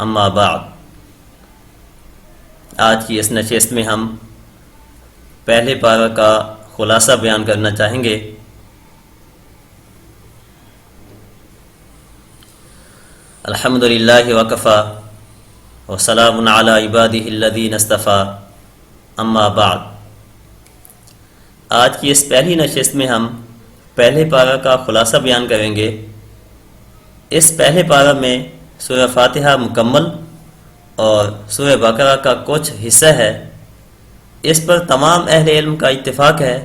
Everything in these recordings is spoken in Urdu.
اما بعد، آج کی اس نشست میں ہم پہلے پارہ کا خلاصہ بیان کرنا چاہیں گے۔ الحمدللہ وکفی وسلام علی عبادہ الذین اصطفی، اما بعد۔ آج کی اس پہلی نشست میں ہم پہلے پارہ کا خلاصہ بیان کریں گے۔ اس پہلے پارہ میں سورہ فاتحہ مکمل اور سورہ بقرہ کا کچھ حصہ ہے۔ اس پر تمام اہل علم کا اتفاق ہے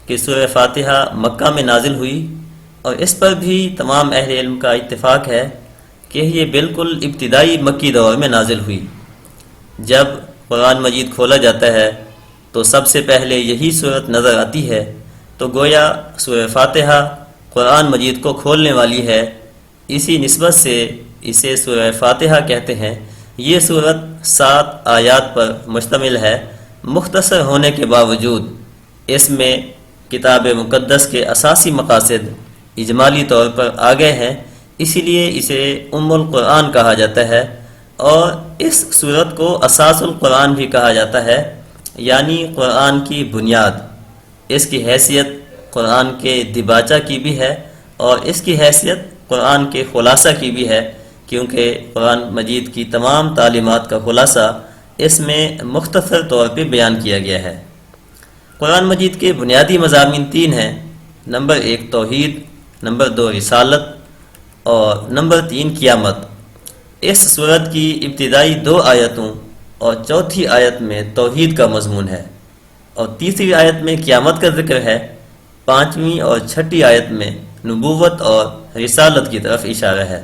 کہ سورہ فاتحہ مکہ میں نازل ہوئی، اور اس پر بھی تمام اہل علم کا اتفاق ہے کہ یہ بالکل ابتدائی مکی دور میں نازل ہوئی۔ جب قرآن مجید کھولا جاتا ہے تو سب سے پہلے یہی صورت نظر آتی ہے، تو گویا سورہ فاتحہ قرآن مجید کو کھولنے والی ہے، اسی نسبت سے اسے سورہ فاتحہ کہتے ہیں۔ یہ صورت 7 آیات پر مشتمل ہے۔ مختصر ہونے کے باوجود اس میں کتاب مقدس کے اساسی مقاصد اجمالی طور پر آ گئے ہیں، اسی لیے اسے ام القرآن کہا جاتا ہے، اور اس صورت کو اساس القرآن بھی کہا جاتا ہے، یعنی قرآن کی بنیاد۔ اس کی حیثیت قرآن کے دباچہ کی بھی ہے، اور اس کی حیثیت قرآن کے خلاصہ کی بھی ہے، کیونکہ قرآن مجید کی تمام تعلیمات کا خلاصہ اس میں مختصر طور پہ بیان کیا گیا ہے۔ قرآن مجید کے بنیادی مضامین 3 ہیں۔ نمبر 1 توحید، نمبر 2 رسالت، اور نمبر 3 قیامت۔ اس سورت کی ابتدائی 2 آیتوں اور چوتھی آیت میں توحید کا مضمون ہے، اور تیسری آیت میں قیامت کا ذکر ہے۔ 5ویں اور 6ٹھی آیت میں نبوت اور رسالت کی طرف اشارہ ہے۔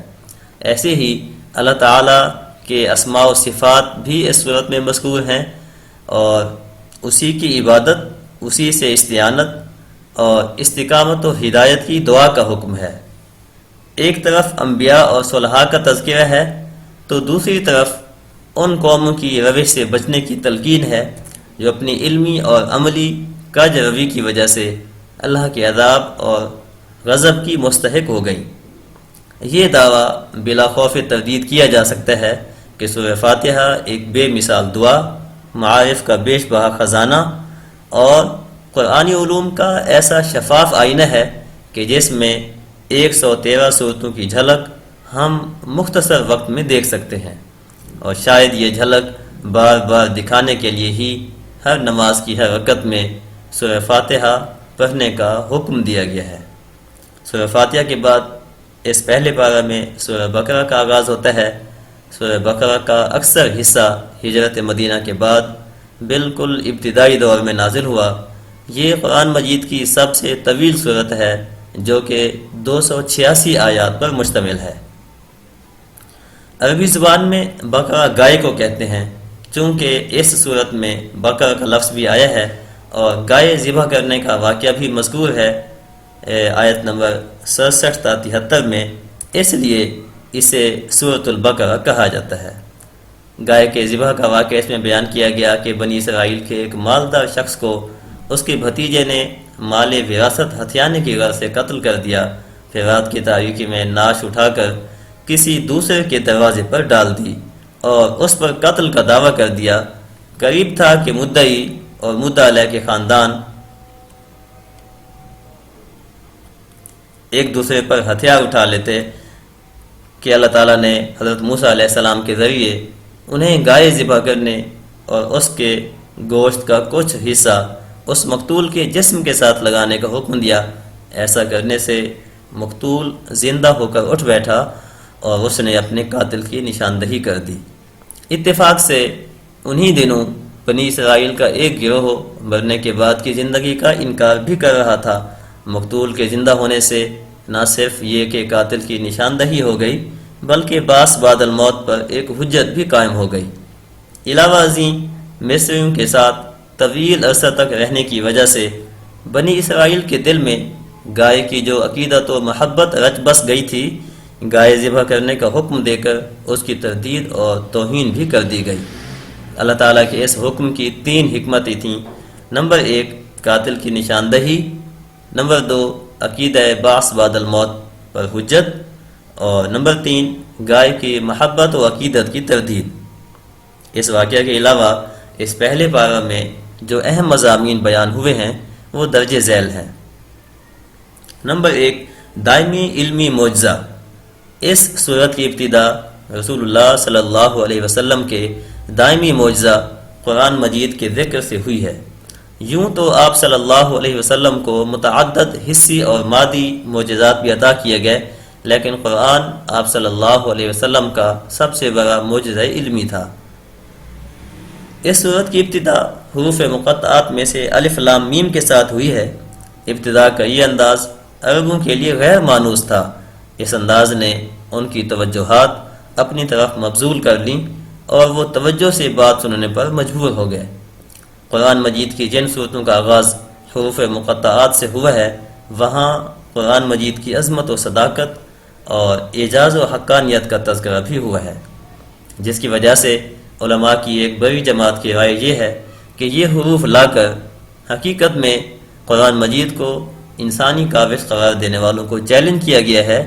ایسے ہی اللہ تعالیٰ کے اسماء و صفات بھی اس صورت میں مذکور ہیں، اور اسی کی عبادت، اسی سے استعانت اور استقامت و ہدایت کی دعا کا حکم ہے۔ ایک طرف انبیاء اور صلحاء کا تذکرہ ہے، تو دوسری طرف ان قوموں کی روش سے بچنے کی تلقین ہے جو اپنی علمی اور عملی کج روی کی وجہ سے اللہ کے عذاب اور غضب کی مستحق ہو گئیں۔ یہ دعویٰ بلا خوف تردید کیا جا سکتا ہے کہ سورہ فاتحہ ایک بے مثال دعا، معارف کا بیش بہا خزانہ اور قرآنی علوم کا ایسا شفاف آئینہ ہے کہ جس میں 113 صورتوں کی جھلک ہم مختصر وقت میں دیکھ سکتے ہیں، اور شاید یہ جھلک بار بار دکھانے کے لیے ہی ہر نماز کی ہر رکعت میں سورہ فاتحہ پڑھنے کا حکم دیا گیا ہے۔ سورہ فاتحہ کے بعد اس پہلے پارہ میں سورہ بقرہ کا آغاز ہوتا ہے۔ سورہ بقرہ کا اکثر حصہ ہجرت مدینہ کے بعد بالکل ابتدائی دور میں نازل ہوا۔ یہ قرآن مجید کی سب سے طویل صورت ہے، جو کہ 286 آیات پر مشتمل ہے۔ عربی زبان میں بقرہ گائے کو کہتے ہیں، چونکہ اس صورت میں بقرہ کا لفظ بھی آیا ہے، اور گائے ذبح کرنے کا واقعہ بھی مذکور ہے آیت نمبر 67 تا 73 میں، اس لیے اسے سورۃ البقرہ کہا جاتا ہے۔ گائے کے ذبح کا واقعہ اس میں بیان کیا گیا کہ بنی اسرائیل کے ایک مالدار شخص کو اس کے بھتیجے نے مال وراثت ہتھیانے کی غرض سے قتل کر دیا، پھر رات کی تاریکی میں نعش اٹھا کر کسی دوسرے کے دروازے پر ڈال دی اور اس پر قتل کا دعویٰ کر دیا۔ قریب تھا کہ مدعی اور مدعا علیہ کے خاندان ایک دوسرے پر ہتھیار اٹھا لیتے کہ اللہ تعالیٰ نے حضرت موسیٰ علیہ السلام کے ذریعے انہیں گائے ذبح کرنے اور اس کے گوشت کا کچھ حصہ اس مقتول کے جسم کے ساتھ لگانے کا حکم دیا۔ ایسا کرنے سے مقتول زندہ ہو کر اٹھ بیٹھا اور اس نے اپنے قاتل کی نشاندہی کر دی۔ اتفاق سے انہی دنوں بنی اسرائیل کا ایک گروہ مرنے کے بعد کی زندگی کا انکار بھی کر رہا تھا۔ مقتول کے زندہ ہونے سے نہ صرف یہ کہ قاتل کی نشاندہی ہو گئی، بلکہ باس بعد الموت پر ایک حجت بھی قائم ہو گئی۔ علاوہ ازیں مصریوں کے ساتھ طویل عرصہ تک رہنے کی وجہ سے بنی اسرائیل کے دل میں گائے کی جو عقیدت و محبت رچ بس گئی تھی، گائے ذبح کرنے کا حکم دے کر اس کی تردید اور توہین بھی کر دی گئی۔ اللہ تعالیٰ کے اس حکم کی 3 حکمتیں تھیں۔ نمبر 1 قاتل کی نشاندہی، نمبر 2 عقیدہ بعث بعد الموت پر حجت، اور نمبر 3 گائے کی محبت و عقیدت کی تردید۔ اس واقعہ کے علاوہ اس پہلے پارہ میں جو اہم مضامین بیان ہوئے ہیں وہ درج ذیل ہیں۔ نمبر 1 دائمی علمی معجزہ۔ اس صورت کی ابتدا رسول اللہ صلی اللہ علیہ وسلم کے دائمی معجزہ قرآن مجید کے ذکر سے ہوئی ہے۔ یوں تو آپ صلی اللہ علیہ وسلم کو متعدد حسی اور مادی معجزات بھی عطا کیے گئے، لیکن قرآن آپ صلی اللہ علیہ وسلم کا سب سے بڑا معجزہ علمی تھا۔ اس صورت کی ابتدا حروف مقطعات میں سے الف لام میم کے ساتھ ہوئی ہے۔ ابتدا کا یہ انداز عربوں کے لیے غیر مانوس تھا۔ اس انداز نے ان کی توجہات اپنی طرف مبذول کر لیں اور وہ توجہ سے بات سننے پر مجبور ہو گئے۔ قرآن مجید کی جن صورتوں کا آغاز حروف مقطعات سے ہوا ہے، وہاں قرآن مجید کی عظمت و صداقت اور اعجاز و حقانیت کا تذکرہ بھی ہوا ہے، جس کی وجہ سے علماء کی ایک بڑی جماعت کی رائے یہ ہے کہ یہ حروف لا کر حقیقت میں قرآن مجید کو انسانی کاوش قرار دینے والوں کو چیلنج کیا گیا ہے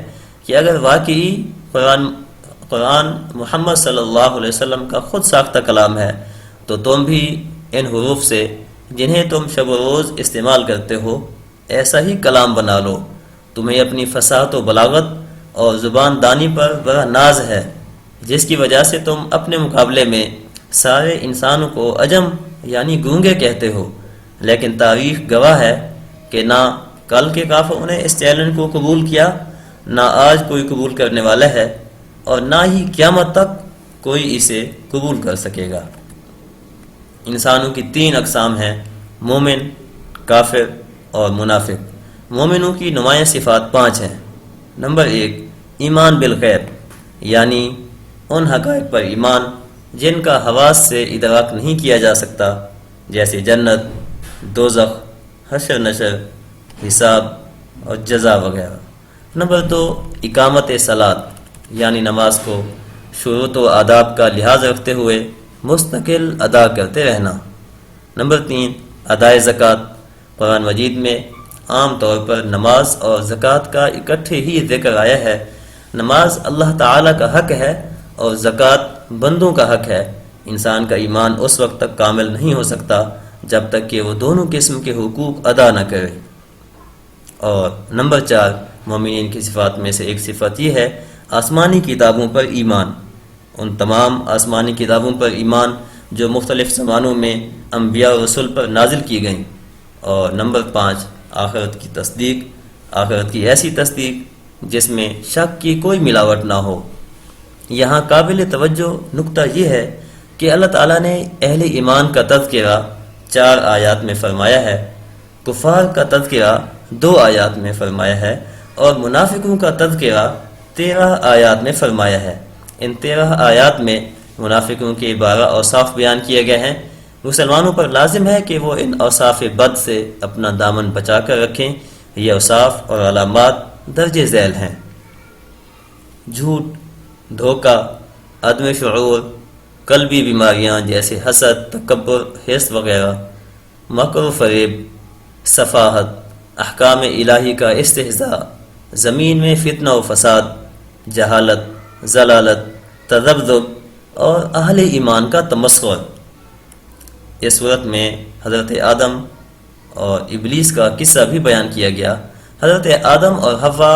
کہ اگر واقعی قرآن محمد صلی اللہ علیہ وسلم کا خود ساختہ کلام ہے تو تم بھی ان حروف سے جنہیں تم شب و روز استعمال کرتے ہو ایسا ہی کلام بنا لو۔ تمہیں اپنی فصاحت و بلاغت اور زبان دانی پر بڑا ناز ہے، جس کی وجہ سے تم اپنے مقابلے میں سارے انسانوں کو عجم یعنی گونگے کہتے ہو، لیکن تاریخ گواہ ہے کہ نہ کل کے کافروں نے اس چیلنج کو قبول کیا، نہ آج کوئی قبول کرنے والا ہے، اور نہ ہی قیامت تک کوئی اسے قبول کر سکے گا۔ انسانوں کی 3 اقسام ہیں: مومن، کافر اور منافق۔ مومنوں کی نمایاں صفات 5 ہیں۔ نمبر 1 ایمان بالغیب، یعنی ان حقائق پر ایمان جن کا حواس سے ادراک نہیں کیا جا سکتا، جیسے جنت، دوزخ، حشر نشر، حساب اور جزا وغیرہ۔ نمبر 2 اقامت صلاۃ، یعنی نماز کو شروط و آداب کا لحاظ رکھتے ہوئے مستقل ادا کرتے رہنا۔ نمبر 3 ادائے زکوٰۃ۔ قرآن مجید میں عام طور پر نماز اور زکوٰۃ کا اکٹھے ہی ذکر آیا ہے۔ نماز اللہ تعالیٰ کا حق ہے اور زکوٰۃ بندوں کا حق ہے۔ انسان کا ایمان اس وقت تک کامل نہیں ہو سکتا جب تک کہ وہ دونوں قسم کے حقوق ادا نہ کرے۔ اور نمبر 4 مومنین کی صفات میں سے ایک صفت یہ ہے آسمانی کتابوں پر ایمان، ان تمام آسمانی کتابوں پر ایمان جو مختلف زمانوں میں انبیاء و رسول پر نازل کی گئیں۔ اور نمبر 5 آخرت کی تصدیق، آخرت کی ایسی تصدیق جس میں شک کی کوئی ملاوٹ نہ ہو۔ یہاں قابل توجہ نقطہ یہ ہے کہ اللہ تعالیٰ نے اہل ایمان کا تذکرہ 4 آیات میں فرمایا ہے، کفار کا تذکرہ 2 آیات میں فرمایا ہے، اور منافقوں کا تذکرہ 13 آیات میں فرمایا ہے۔ ان 13 آیات میں منافقوں کے 12 اوصاف بیان کیے گئے ہیں۔ مسلمانوں پر لازم ہے کہ وہ ان اوصاف بد سے اپنا دامن بچا کر رکھیں۔ یہ اوصاف اور علامات درج ذیل ہیں: جھوٹ، دھوکہ، عدم شعور، قلبی بیماریاں جیسے حسد، تکبر، حرص وغیرہ، مکر و فریب، سفاہت، احکام الہی کا استہزاء، زمین میں فتنہ و فساد، جہالت، ضلالت، تذبذب اور اہل ایمان کا تمسخر۔ اس صورت میں حضرت آدم اور ابلیس کا قصہ بھی بیان کیا گیا۔ حضرت آدم اور حوا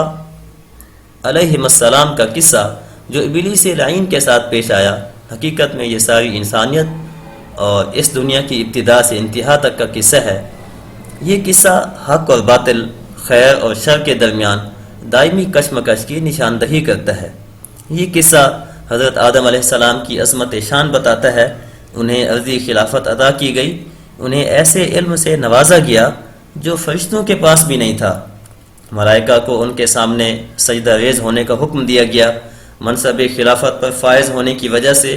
علیہم السلام کا قصہ جو ابلیس لعین کے ساتھ پیش آیا، حقیقت میں یہ ساری انسانیت اور اس دنیا کی ابتدا سے انتہا تک کا قصہ ہے۔ یہ قصہ حق اور باطل، خیر اور شر کے درمیان دائمی کشمکش کی نشاندہی کرتا ہے۔ یہ قصہ حضرت آدم علیہ السلام کی عظمت شان بتاتا ہے۔ انہیں ارضی خلافت عطا کی گئی، انہیں ایسے علم سے نوازا گیا جو فرشتوں کے پاس بھی نہیں تھا۔ ملائکہ کو ان کے سامنے سجدہ ریز ہونے کا حکم دیا گیا۔ منصب خلافت پر فائز ہونے کی وجہ سے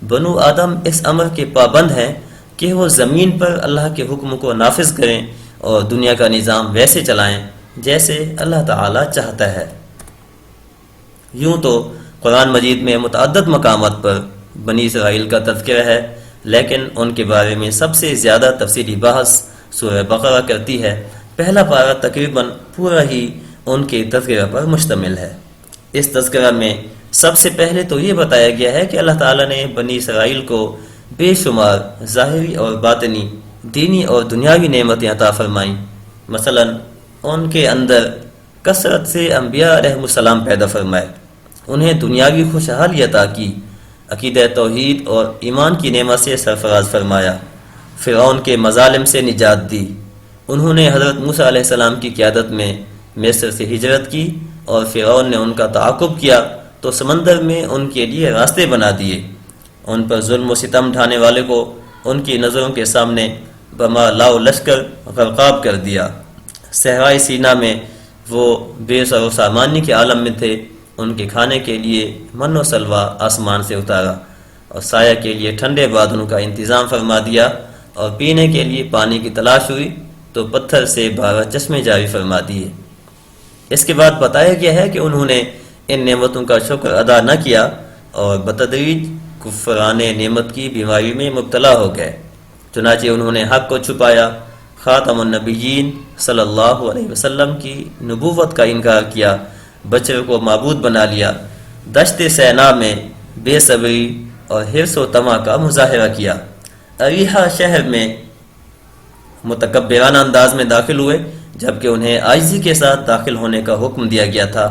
بنو آدم اس امر کے پابند ہیں کہ وہ زمین پر اللہ کے حکم کو نافذ کریں اور دنیا کا نظام ویسے چلائیں جیسے اللہ تعالی چاہتا ہے۔ یوں تو قرآن مجید میں متعدد مقامات پر بنی اسرائیل کا تذکرہ ہے، لیکن ان کے بارے میں سب سے زیادہ تفصیلی بحث سورہ بقرہ کرتی ہے۔ پہلا پارہ تقریباً پورا ہی ان کے تذکرہ پر مشتمل ہے۔ اس تذکرہ میں سب سے پہلے تو یہ بتایا گیا ہے کہ اللہ تعالیٰ نے بنی اسرائیل کو بے شمار ظاہری اور باطنی، دینی اور دنیاوی نعمتیں عطا فرمائیں۔ مثلا ان کے اندر کثرت سے انبیاء علیہ السلام پیدا فرمائے، انہیں دنیاوی خوشحالی عطا کی، عقیدہ توحید اور ایمان کی نعمت سے سرفراز فرمایا، فرعون کے مظالم سے نجات دی۔ انہوں نے حضرت موسیٰ علیہ السلام کی قیادت میں مصر سے ہجرت کی، اور فرعون نے ان کا تعاقب کیا تو سمندر میں ان کے لیے راستے بنا دیے۔ ان پر ظلم و ستم ڈھانے والے کو ان کی نظروں کے سامنے بما لاؤ لشکر غرقاب کر دیا۔ صحرائے سینا میں وہ بے سر و سامانی کے عالم میں تھے، ان کے کھانے کے لیے من و سلوہ آسمان سے اتارا، اور سایہ کے لیے ٹھنڈے بادلوں کا انتظام فرما دیا، اور پینے کے لیے پانی کی تلاش ہوئی تو پتھر سے 12 چشمے جاری فرما دیے۔ اس کے بعد بتایا گیا ہے کہ انہوں نے ان نعمتوں کا شکر ادا نہ کیا اور بتدریج کفران نعمت کی بیماری میں مبتلا ہو گئے، چنانچہ انہوں نے حق کو چھپایا، خاتم النبیین صلی اللہ علیہ وسلم کی نبوت کا انکار کیا، بچڑ کو معبود بنا لیا، دشت سینا میں بے صبری اور حرص و طمع کا مظاہرہ کیا، اریحہ شہر میں متکبرانہ انداز میں داخل ہوئے جبکہ انہیں عاجزی کے ساتھ داخل ہونے کا حکم دیا گیا تھا،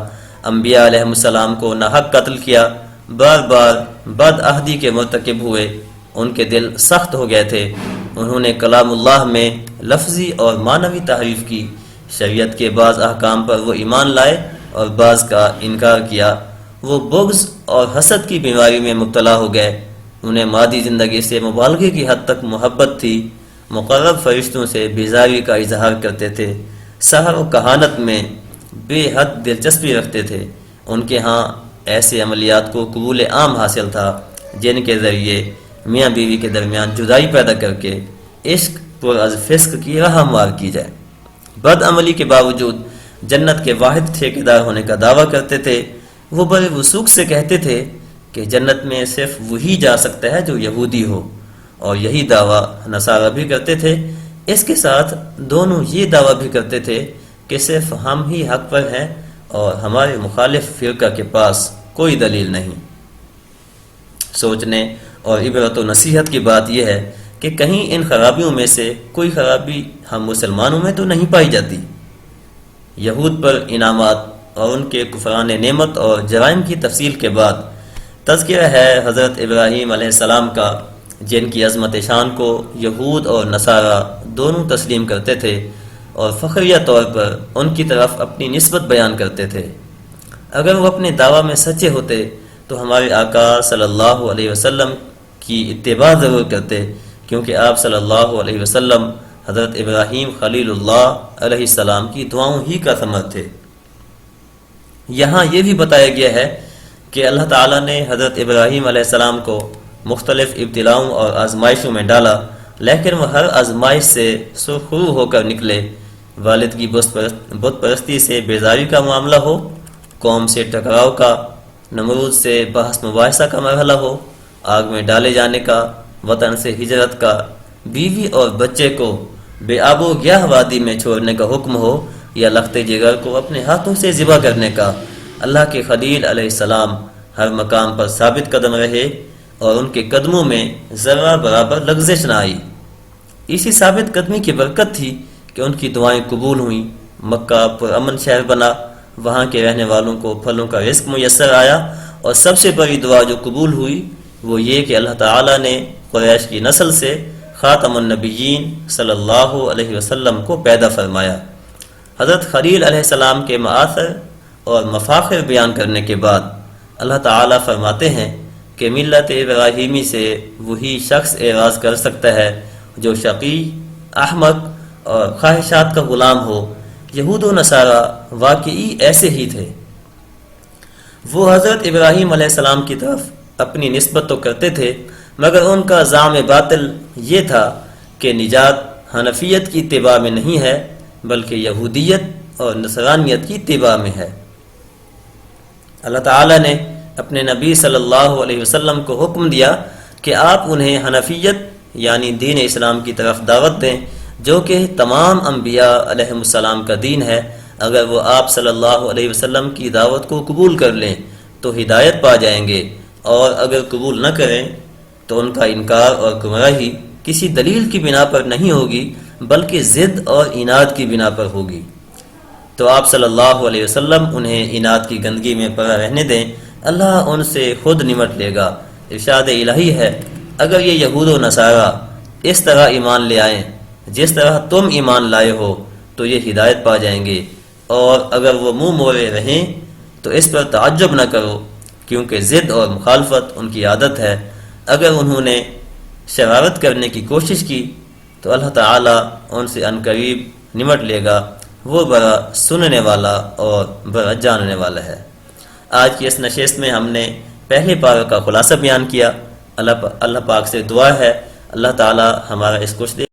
انبیاء علیہ السلام کو ناحق قتل کیا، بار بار بد عہدی کے مرتکب ہوئے، ان کے دل سخت ہو گئے تھے، انہوں نے کلام اللہ میں لفظی اور معنوی تحریف کی، شریعت کے بعض احکام پر وہ ایمان لائے اور بعض کا انکار کیا، وہ بغض اور حسد کی بیماری میں مبتلا ہو گئے، انہیں مادی زندگی سے مبالغے کی حد تک محبت تھی، مقرب فرشتوں سے بیزاری کا اظہار کرتے تھے، سحر و کہانت میں بے حد دلچسپی رکھتے تھے، ان کے ہاں ایسے عملیات کو قبول عام حاصل تھا جن کے ذریعے میاں بیوی کے درمیان جدائی پیدا کر کے عشق پر از فسق کی راہ ہموار کی جائے۔ بد عملی کے باوجود جنت کے واحد ٹھیکیدار ہونے کا دعویٰ کرتے تھے، وہ بڑے وثوق سے کہتے تھے کہ جنت میں صرف وہی جا سکتا ہے جو یہودی ہو، اور یہی دعویٰ نصارہ بھی کرتے تھے۔ اس کے ساتھ دونوں یہ دعویٰ بھی کرتے تھے کہ صرف ہم ہی حق پر ہیں اور ہمارے مخالف فرقہ کے پاس کوئی دلیل نہیں۔ سوچنے اور عبرت و نصیحت کی بات یہ ہے کہ کہیں ان خرابیوں میں سے کوئی خرابی ہم مسلمانوں میں تو نہیں پائی جاتی۔ یہود پر انعامات اور ان کے کفران نعمت اور جرائم کی تفصیل کے بعد تذکرہ ہے حضرت ابراہیم علیہ السلام کا، جن کی عظمت شان کو یہود اور نصارہ دونوں تسلیم کرتے تھے اور فخریہ طور پر ان کی طرف اپنی نسبت بیان کرتے تھے۔ اگر وہ اپنے دعویٰ میں سچے ہوتے تو ہمارے آقا صلی اللہ علیہ وسلم کی اتباع ضرور کرتے، کیونکہ آپ صلی اللہ علیہ وسلم حضرت ابراہیم خلیل اللہ علیہ السلام کی دعاؤں ہی کا ثمر تھے۔ یہاں یہ بھی بتایا گیا ہے کہ اللہ تعالیٰ نے حضرت ابراہیم علیہ السلام کو مختلف ابتلاؤں اور آزمائشوں میں ڈالا، لیکن وہ ہر آزمائش سے سرخرو ہو کر نکلے۔ والد کی بت پرستی سے بیزاری کا معاملہ ہو، قوم سے ٹکراؤ کا، نمرود سے بحث مباحثہ کا مرحلہ ہو، آگ میں ڈالے جانے کا، وطن سے ہجرت کا، بیوی اور بچے کو بے آب و گیاہ وادی میں چھوڑنے کا حکم ہو، یا لخت جگر کو اپنے ہاتھوں سے ذبح کرنے کا، اللہ کے خلیل علیہ السلام ہر مقام پر ثابت قدم رہے اور ان کے قدموں میں ذرہ برابر لغزش نہ آئی۔ اسی ثابت قدمی کی برکت تھی کہ ان کی دعائیں قبول ہوئیں، مکہ پرامن شہر بنا، وہاں کے رہنے والوں کو پھلوں کا رزق میسر آیا، اور سب سے بڑی دعا جو قبول ہوئی وہ یہ کہ اللہ تعالیٰ نے قریش کی نسل سے خاتم النبیین صلی اللہ علیہ وسلم کو پیدا فرمایا۔ حضرت خلیل علیہ السلام کے مآثر اور مفاخر بیان کرنے کے بعد اللہ تعالیٰ فرماتے ہیں کہ ملت ابراہیمی سے وہی شخص اعراض کر سکتا ہے جو شقی، احمق اور خواہشات کا غلام ہو۔ یہود و نصارہ واقعی ایسے ہی تھے، وہ حضرت ابراہیم علیہ السلام کی طرف اپنی نسبت تو کرتے تھے، مگر ان کا زعم باطل یہ تھا کہ نجات حنفیت کی اتباع میں نہیں ہے بلکہ یہودیت اور نصرانیت کی اتباع میں ہے۔ اللہ تعالیٰ نے اپنے نبی صلی اللہ علیہ وسلم کو حکم دیا کہ آپ انہیں حنفیت یعنی دین اسلام کی طرف دعوت دیں، جو کہ تمام انبیاء علیہ السلام کا دین ہے، اگر وہ آپ صلی اللہ علیہ وسلم کی دعوت کو قبول کر لیں تو ہدایت پا جائیں گے، اور اگر قبول نہ کریں تو ان کا انکار اور گمراہی کسی دلیل کی بنا پر نہیں ہوگی بلکہ ضد اور عناد کی بنا پر ہوگی۔ تو آپ صلی اللہ علیہ وسلم انہیں عناد کی گندگی میں پڑا رہنے دیں، اللہ ان سے خود نمٹ لے گا۔ ارشاد الہی ہے، اگر یہ یہود و نصارہ اس طرح ایمان لے آئیں جس طرح تم ایمان لائے ہو تو یہ ہدایت پا جائیں گے، اور اگر وہ منہ موڑے رہیں تو اس پر تعجب نہ کرو، کیونکہ ضد اور مخالفت ان کی عادت ہے۔ اگر انہوں نے شرارت کرنے کی کوشش کی تو اللہ تعالیٰ ان سے عنقریب نمٹ لے گا، وہ بڑا سننے والا اور بڑا جاننے والا ہے۔ آج کی اس نشست میں ہم نے پہلے پارہ کا خلاصہ بیان کیا۔ اللہ پاک سے دعا ہے اللہ تعالیٰ ہمارا اس کچھ دیر